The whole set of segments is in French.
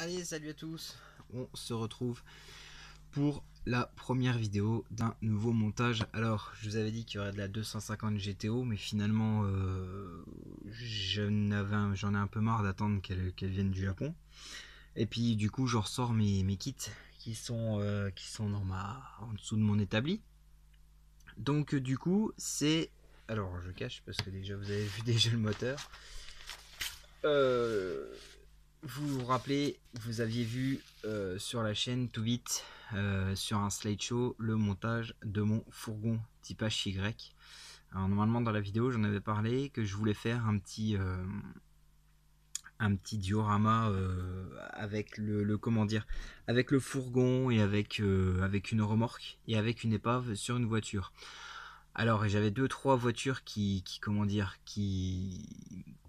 Allez, salut à tous. On se retrouve pour la première vidéo d'un nouveau montage. Alors, je vous avais dit qu'il y aurait de la 250 GTO, mais finalement, j'en ai un peu marre d'attendre qu'elle vienne du Japon. Et puis, du coup, je ressors mes kits qui sont en dessous de mon établi. Donc, du coup, c'est... Alors, je cache parce que déjà, vous avez vu déjà le moteur. Vous vous rappelez, vous aviez vu sur la chaîne Tout Vite, sur un slideshow, le montage de mon fourgon type HY. Alors normalement dans la vidéo j'en avais parlé que je voulais faire un petit diorama avec comment dire, avec le fourgon et avec une remorque et avec une épave sur une voiture. Alors j'avais 2-3 voitures qui comment dire, qui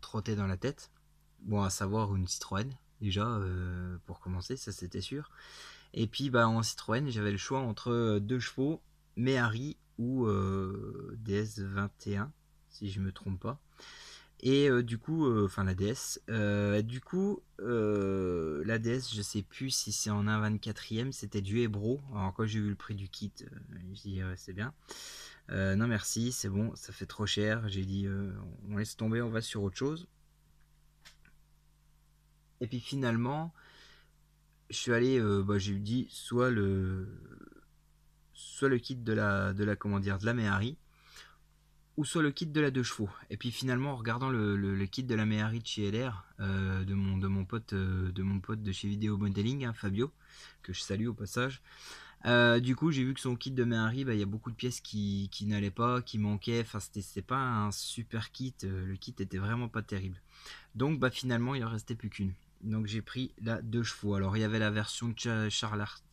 trottaient dans la tête. Bon, à savoir une Citroën, déjà, pour commencer, ça c'était sûr. Et puis, bah, en Citroën, j'avais le choix entre 2 chevaux, Méhari ou DS21, si je me trompe pas. Et du coup, enfin la DS, la DS, je sais plus si c'est en 1/24e, c'était du Ebro. Alors, quand j'ai vu le prix du kit, je dis c'est bien. Non, merci, c'est bon, ça fait trop cher. J'ai dit, on laisse tomber, on va sur autre chose. Et puis finalement, je suis allé, j'ai dit soit le kit de la comment dire, de la Méhari, ou soit le kit de la 2 chevaux. Et puis finalement, en regardant le kit de la Méhari de chez LR, de mon pote de chez Vidéo Modeling, hein, Fabio, que je salue au passage. Du coup, j'ai vu que son kit de Méhari, il y a beaucoup de pièces qui n'allaient pas, qui manquaient. Enfin, c'était pas un super kit. Le kit était vraiment pas terrible. Donc, finalement, il en restait plus qu'une. Donc, j'ai pris la 2 chevaux. Alors, il y avait la version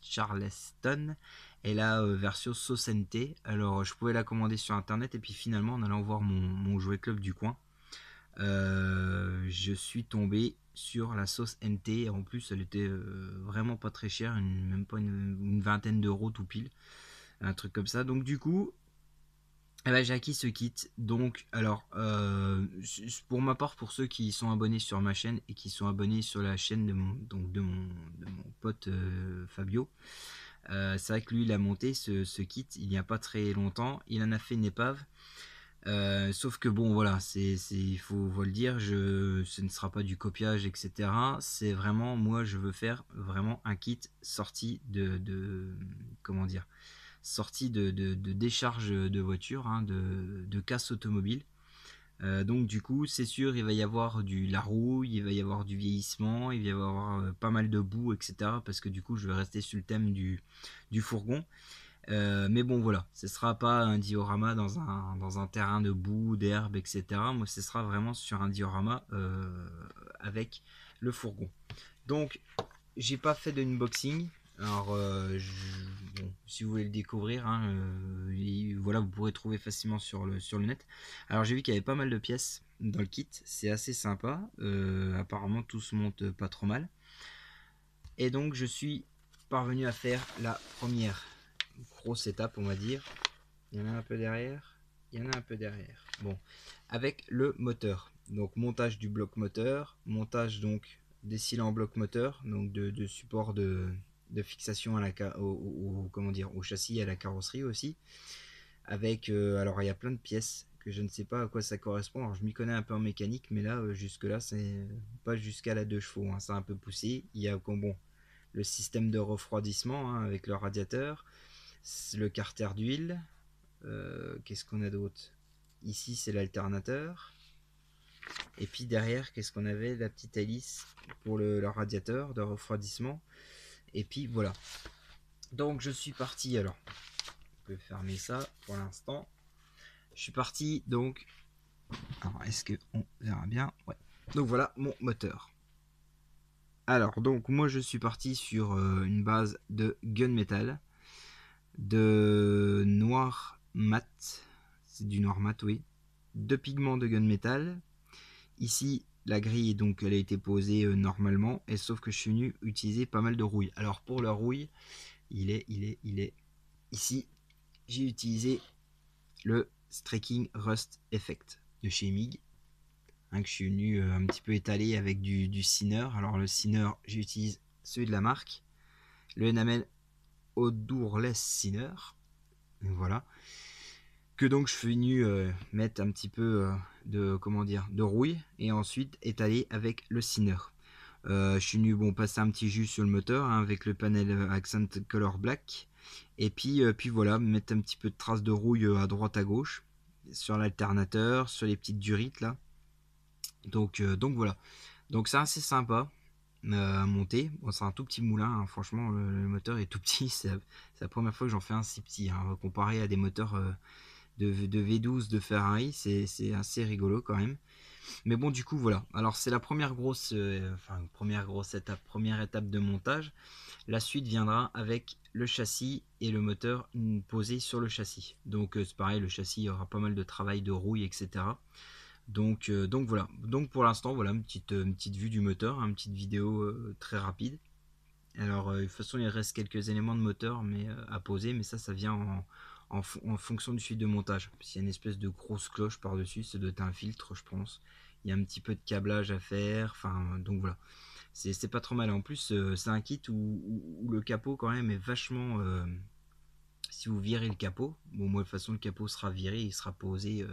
Charleston et la version Socente. Alors, je pouvais la commander sur internet. Et puis, finalement, en allant voir mon jouet club du coin, je suis tombé sur la sauce NT. En plus, elle était vraiment pas très chère, même pas une vingtaine d'euros tout pile, un truc comme ça. Donc du coup, j'ai acquis ce kit. Donc, alors, pour ma part, pour ceux qui sont abonnés sur ma chaîne et qui sont abonnés sur la chaîne de mon pote Fabio, c'est vrai que lui, il a monté ce kit il n'y a pas très longtemps. Il en a fait une épave. Sauf que bon, voilà, il faut le dire, ce ne sera pas du copiage, etc. C'est vraiment, moi, je veux faire vraiment un kit sorti comment dire, sorti de décharge de voiture, hein, de casse automobile. Donc du coup, c'est sûr, il va y avoir la rouille, il va y avoir du vieillissement, il va y avoir pas mal de boue, etc. Parce que du coup, je vais rester sur le thème du fourgon. Mais bon, voilà, ce sera pas un diorama dans un terrain de boue, d'herbe, etc. Moi, ce sera vraiment sur un diorama avec le fourgon. Donc, j'ai pas fait d'unboxing. Alors, bon, si vous voulez le découvrir, hein, voilà, vous pourrez trouver facilement sur le net. Alors, j'ai vu qu'il y avait pas mal de pièces dans le kit. C'est assez sympa. Apparemment, tout se monte pas trop mal. Et donc, je suis parvenu à faire la première grosse étape, on va dire. Il y en a un peu derrière. Il y en a un peu derrière. Bon, avec le moteur. Donc, montage du bloc moteur. Montage donc des cylindres en bloc moteur. Donc, de support de fixation comment dire, au châssis et à la carrosserie aussi. Avec, alors, il y a plein de pièces que je ne sais pas à quoi ça correspond. Alors, je m'y connais un peu en mécanique, mais là, jusque-là, c'est pas jusqu'à la 2 chevaux. Hein, c'est un peu poussé. Il y a, bon, le système de refroidissement, hein, avec le radiateur, le carter d'huile. Qu'est-ce qu'on a d'autre? Ici, c'est l'alternateur. Et puis derrière, qu'est-ce qu'on avait? La petite hélice pour le radiateur de refroidissement. Et puis voilà. Donc je suis parti. Alors, on peut fermer ça pour l'instant. Je suis parti donc. Alors, est-ce qu'on verra bien? Ouais. Donc voilà mon moteur. Alors, donc moi je suis parti sur une base de gunmetal, de noir mat. C'est du noir mat, oui. De pigments de gunmetal. Ici, la grille, donc, elle a été posée normalement, et sauf que je suis venu utiliser pas mal de rouille. Alors, pour la rouille, il est ici. J'ai utilisé le Striking Rust Effect de chez MIG, hein, que je suis venu un petit peu étaler avec du Sinner. Alors, le Sinner, j'utilise celui de la marque, le Enamel Odorless Thinner, voilà, que donc je suis venu mettre un petit peu de, comment dire, de rouille et ensuite étaler avec le thinner. Je suis venu passer un petit jus sur le moteur hein, avec le panel Accent Color Black, et puis voilà, mettre un petit peu de traces de rouille à droite à gauche sur l'alternateur, sur les petites durites là. Donc voilà, donc c'est assez sympa à monter. Bon, c'est un tout petit moulin hein. Franchement le moteur est tout petit, c'est la première fois que j'en fais un si petit hein, comparé à des moteurs de V12 de Ferrari, c'est assez rigolo quand même. Mais bon, du coup, voilà. Alors, c'est la première première étape de montage. La suite viendra avec le châssis et le moteur posé sur le châssis. Donc, c'est pareil, le châssis, il y aura pas mal de travail de rouille, etc. Donc voilà. Donc, pour l'instant, voilà, une petite vue du moteur, hein, une petite vidéo très rapide. Alors, de toute façon, il reste quelques éléments de moteur à poser, mais ça vient en fonction du suite de montage. S'il y a une espèce de grosse cloche par-dessus, ça doit être un filtre, je pense. Il y a un petit peu de câblage à faire, enfin, donc voilà. C'est pas trop mal. En plus, c'est un kit où le capot, quand même, est vachement. Si vous virez le capot, bon, moi, de toute façon, le capot sera viré, il sera posé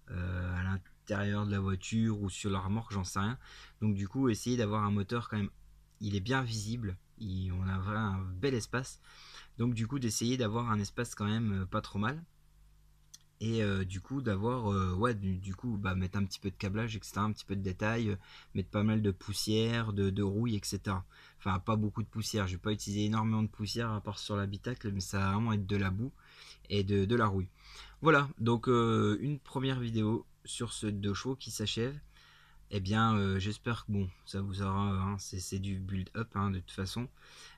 à l'intérieur de la voiture ou sur la remorque, j'en sais rien. Donc, du coup, essayez d'avoir un moteur quand même. Il est bien visible, on a vraiment un bel espace. Donc du coup d'essayer d'avoir un espace quand même pas trop mal. Et du coup d'avoir ouais du coup mettre un petit peu de câblage, etc., un petit peu de détail, mettre pas mal de poussière, de rouille, etc. Enfin pas beaucoup de poussière, je vais pas utiliser énormément de poussière à part sur l'habitacle, mais ça va vraiment être de la boue et de la rouille. Voilà, donc une première vidéo sur ce 2 chevaux qui s'achève. Eh bien, j'espère que bon, ça vous aura, hein, c'est du build-up hein, de toute façon.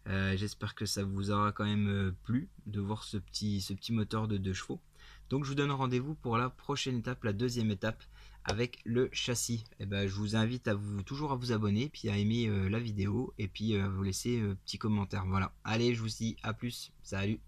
J'espère que ça vous aura quand même plu de voir ce petit moteur de 2 chevaux. Donc je vous donne rendez-vous pour la prochaine étape, la deuxième étape avec le châssis. Et ben, je vous invite toujours à vous abonner, puis à aimer la vidéo et puis à vous laisser petit commentaire. Voilà. Allez, je vous dis à plus. Salut.